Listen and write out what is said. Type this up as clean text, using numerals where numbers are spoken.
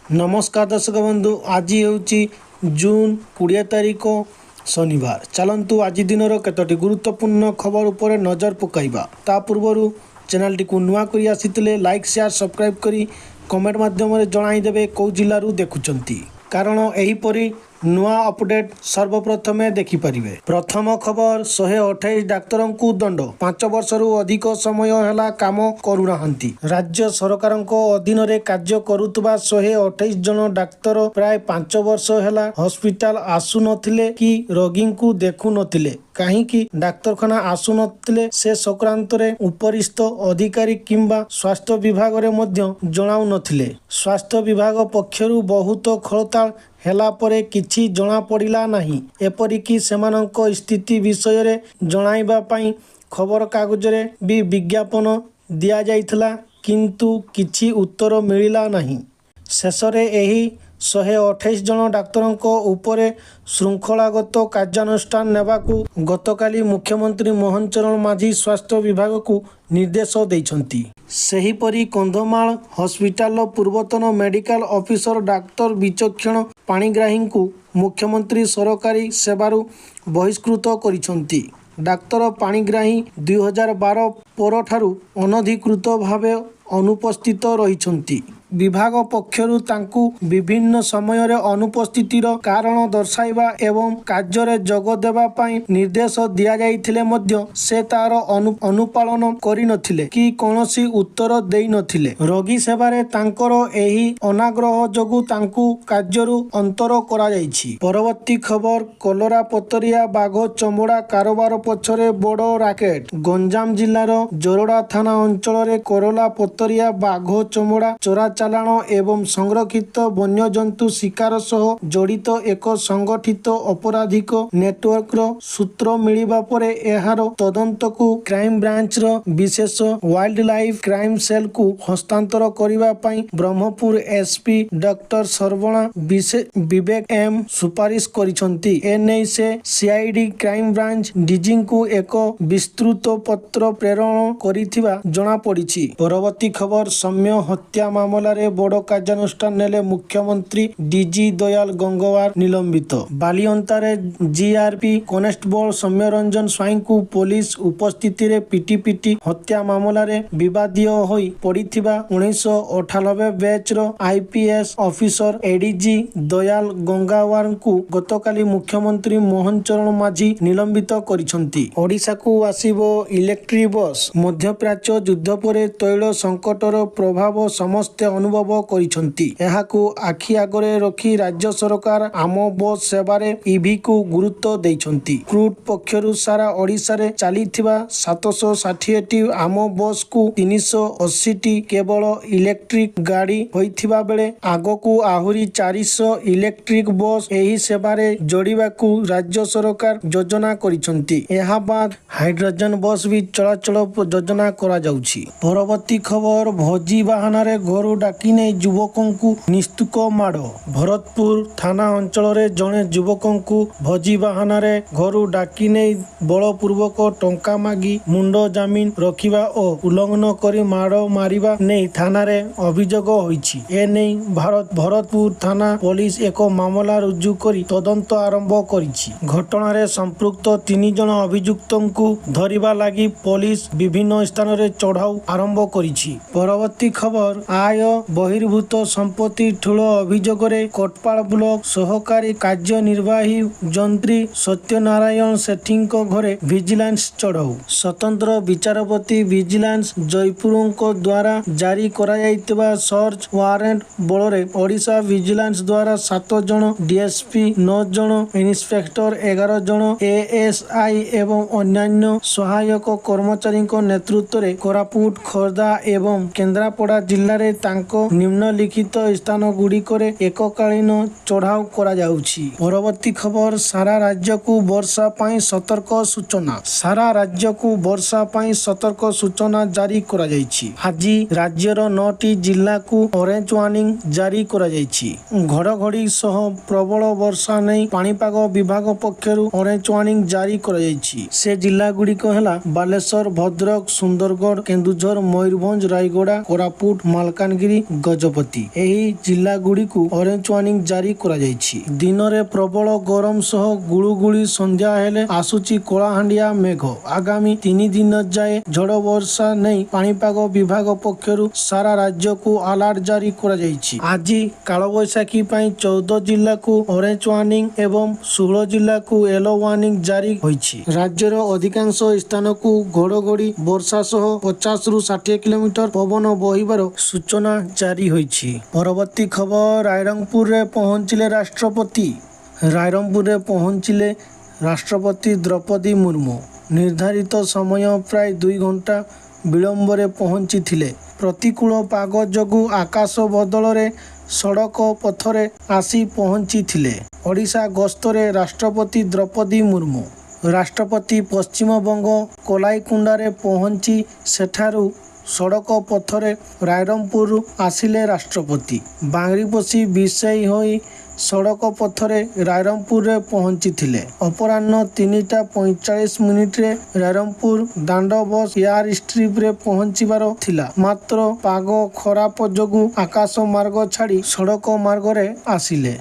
नमस्कार दर्शक बंधु, आज हूँ जून 20 तारिख शनिवार। चलतु आज दिन केतोटी गुरुत्वपूर्ण खबर उपर नजर पकाइबा। ता पूर्व चैनल टी नुआ करी आसीथिले लाइक शेयर सब्सक्राइब करी कमेंट माध्यम जणाइदेवे कौ जिल्लारू देखुचंती, कारण एहीपरी नुआ अपडेट सर्वप्रथमे देखिपारे। प्रथम खबर 128 डाक्तर को दंड, 5 वर्षरू अधिक समय है काम करूनाहांती। राज्य सरकार अधीन रे कार्य करुवा 128 जन डाक्तर प्राय 5 वर्ष है हॉस्पिटल आसु नथिले कि रोगी को देखु नथिले। कहीं डाक्तरखाना आसु नथिले से संक्रांत रे उपरिस्थ अधिकारी किंबा स्वास्थ्य विभाग रे मध्य जणाउ नथिले। स्वास्थ्य विभाग पक्षरु बहुत खलताल हेला परे किछि जणा पड़िला नाही। एपरिकी सेमानंक स्थिति विषय रे जणाइबा पई खबर कागज रे भी विज्ञापन दिया जाइथला, किंतु किछि उत्तर मिलिला नाही। शेषरे एही 128 जन डाक्तरंक उपरे श्रृंखलागत कार्यानुष्ठान नेबाकू गतकाली मुख्यमंत्री मोहन चरण माझी स्वास्थ्य विभाग को निर्देश देइछंती। सेहीपरि कंधमाल हॉस्पिटल पूर्वतन मेडिकल ऑफिसर डाक्तर विचक्षण पाणिग्राही को मुख्यमंत्री सरकारी सेवारू बहिष्कृत करिछंती। डाक्तर पाणिग्राही 2012 परठारू अनधिकृत भावे अनुपस्थित रहिछंती। विभाग पक्षरु तांकु विभिन्न समय रे अनुपस्थितिर कारण दर्शाइबा एवं कार्य रे जोग देबा पई निर्देश दिया जाइथिले मध्य से तार अनुपालन करि नथिले कि कोनोसी उत्तर देइ नथिले। रोगी सेवा रे तांकर एही अनाग्रह जोगु तांकु कार्यरु अंतर करा जाइछि। परवर्ती खबर कोलोरा पतरिया बाघ चमड़ा कारोबार पछरे बड़ राकेट। गंजाम जिल्लार जोरडा थाना अंचल रे कोरोला पतरिया बाघ चमड़ा चोरा चालाण एवं संरक्षित वन्यजंतु शिकार सह जड़ित एक संगठित अपराधिक नेटवर्क सूत्र मिलिबा परे एहार तदंत को क्राइम ब्रांच रो विशेष वाइल्ड लाइफ क्राइम सेल को हस्तांतर करिबा पई ब्रह्मपुर एसपी डॉक्टर सरवणा विवेक एम सुपारिश करिसंती। एने से सीआईडी क्राइम ब्रांच डीजी को एक विस्तृत पत्र प्रेरण करिथिबा जणा पड़िछि। परवर्ती खबर सौम्य हत्या मामला रे बड़ कार्यानुष्ठान नेले मुख्यमंत्री डीजी दयाल गंगवार निलंबित। बालियंतारे जीआरपी कनेस्टेबल सौम्य रंजन स्वाई को पुलिस उपस्थिति रे पिटी हत्या मामला रे विवादीय होई पड़िथिबा 1998 बैच रो IPS officer ADG Dayal Gangwar को गतकाली मुख्यमंत्री मोहन चरण माझी निलंबित करिसंती। ओडिशा को आसीबो इलेक्ट्रिक बस। मध्यप्राच्य युद्ध परे तैल संकटर प्रभाव समस्ते अनुभव करिसंती। एहाकू आखि आगरे रखी राज्य सरकार आम बस सेवारे ईवी को गुरुत्व देइछंती। क्रूड पक्षरु सारा ओडिशा रे चलीथिबा 760 टी आम बस को 380 टी केवल इलेक्ट्रिक गाड़ी होइथिबा बेले आगकू आहुरी 400 इलेक्ट्रिक बस एही सेवारे जोड़िबाकू राज्य सरकार योजना करिसंती। एहा बाद हाइड्रोजन बस भी चलाचल योजना करा जाउछि। परवर्ती खबर भोजी बाहाना रे घरु डाकी नै युवकों को निस्तुक माड़। भरतपुर थाना अंचल रे जड़े युवकों को भोजी बाहाना रे घरु डाकी नै बलपूर्वक टंका मागी मुंड जमीन रखिबा और उल्लंघन करी माड़ मारिबा नै थाना रे अभियोग होइछि। ए नै भरतपुर थाना पुलिस एक मामला रुजु करी तदंत आरंभ करिछि। घटना रे संपृक्त 3 जन अभियुक्तों को धरिबा लागि पुलिस विभिन्न स्थान रे चढ़ाऊ आरंभ करिछि। परवर्ती खबर आय बहिर्भूत संपत्ति ठूल अभियोग रे कोटपाड़ ब्लॉक सहकारी कार्यनिर्वाही जंत्री सत्यनारायण सेठीଙ୍କ घरे विजिलेंस चढ़ाऊ। स्वतंत्र विचारपति विजिलेंस जयपुर द्वारा जारी करा जाइतबा सर्च वारंट बल ओडिशा विजिलेंस द्वारा 7 जन डीएसपी 9 जन इंस्पेक्टर 11 जन एएसआई एवं अन्यान्य सहायक कर्मचारी नेतृत्व रे कोरापुट खोर्धा एवं केन्द्रापड़ा जिल्ला रे तांको निम्नलिखित स्थान गुड़िक एककालीन चढ़ाऊ करा जाउछि। परवर्ती खबर सारा राज्य को वर्षा पाई सतर्क सूचना। सारा राज्य को वर्षा पाई सतर्क सूचना जारी करा जाइछि। आज राज्यर 9टी जिला को ऑरेंज वार्निंग जारी करा जाइछि। घड़घड़ी सह प्रबल वर्षा नहीं पाणीपाग विभाग पक्षरु ऑरेंज वार्निंग जारी करा जाइछि। से जिला गुड़िक हैला बालेश्वर, भद्रक, सुंदरगढ़, केन्दुझर, मयूरभंज, रायगड़ा, कोरापुट, मालकानगिरी ମାଲକାନଗିରି ଗଜପତି ଏହି ଜିଲ୍ଲାଗୁଡ଼ିକୁ ଅରେଞ୍ଜ ୱାର୍ଣ୍ଣିଂ ଜାରି କରାଯାଇଛି। ଦିନରେ ପ୍ରବଳ ଗରମ ସହ ଗୁଳୁଗୁଳି, ସନ୍ଧ୍ୟା ହେଲେ ଆସୁଛି କଳାହାଣ୍ଡିଆ ମେଘ। ଆଗାମୀ 3 ଦିନ ଯାଏ ଝଡ଼ ବର୍ଷା ନେଇ ପାଣିପାଗ ବିଭାଗ ପକ୍ଷରୁ ସାରା ରାଜ୍ୟକୁ ଆଲର୍ଟ ଜାରି କରାଯାଇଛି। ଆଜି କାଳବୈଶାଖୀ ପାଇଁ 14 ଜିଲ୍ଲାକୁ ଅରେଞ୍ଜ ୱାର୍ଣ୍ଣିଂ ଏବଂ 16 ଜିଲ୍ଲାକୁ ୟେଲୋ ୱାର୍ଣ୍ଣିଂ ଜାରି ହୋଇଛି। ରାଜ୍ୟର ଅଧିକାଂଶ ସ୍ଥାନକୁ ଘଡ଼ଘଡ଼ି ବର୍ଷା ସହ 50ରୁ 60 କିଲୋମିଟର ପବନ ବହିବାର ସୂଚନା ଜାରି ହୋଇଛି। ପରବର୍ତ୍ତୀ ଖବର, ରାଇରଙ୍ଗପୁରରେ ପହଞ୍ଚିଲେ ରାଷ୍ଟ୍ରପତି। ରାଇରଙ୍ଗପୁରରେ ପହଞ୍ଚିଲେ ରାଷ୍ଟ୍ରପତି ଦ୍ରୌପଦୀ ମୁର୍ମୁ। ନିର୍ଦ୍ଧାରିତ ସମୟ ପ୍ରାୟ 2 ଘଣ୍ଟା ବିଳମ୍ବରେ ପହଞ୍ଚିଥିଲେ। ପ୍ରତିକୂଳ ପାଗ ଯୋଗୁଁ ଆକାଶ ବଦଳରେ ସଡ଼କ ପଥରେ ଆସି ପହଞ୍ଚିଥିଲେ। ଓଡ଼ିଶା ଗସ୍ତରେ ରାଷ୍ଟ୍ରପତି ଦ୍ରୌପଦୀ ମୁର୍ମୁ। ରାଷ୍ଟ୍ରପତି ପଶ୍ଚିମବଙ୍ଗ କୋଲାଇକୁଣ୍ଡାରେ ପହଞ୍ଚି ସେଠାରୁ ସଡ଼କ ପଥରେ ରାଇରଙ୍ଗପୁର ଆସିଲେ। ରାଷ୍ଟ୍ରପତି ବାଙ୍ଗିରିପୋଷି ବିଷେଇ ହୋଇ ସଡ଼କ ପଥରେ ରାଇରଙ୍ଗପୁରରେ ପହଞ୍ଚିଥିଲେ। ଅପରାହ୍ନ 3ଟା 45 ରାଇରଙ୍ଗପୁର ଦାଣ୍ଡ ବସ୍ ଏୟାର ଷ୍ଟ୍ରିପ୍ରେ ପହଞ୍ଚିବାର ଥିଲା। ମାତ୍ର ପାଗ ଖରାପ ଯୋଗୁଁ ଆକାଶ ମାର୍ଗ ଛାଡ଼ି ସଡ଼କ ମାର୍ଗରେ ଆସିଲେ।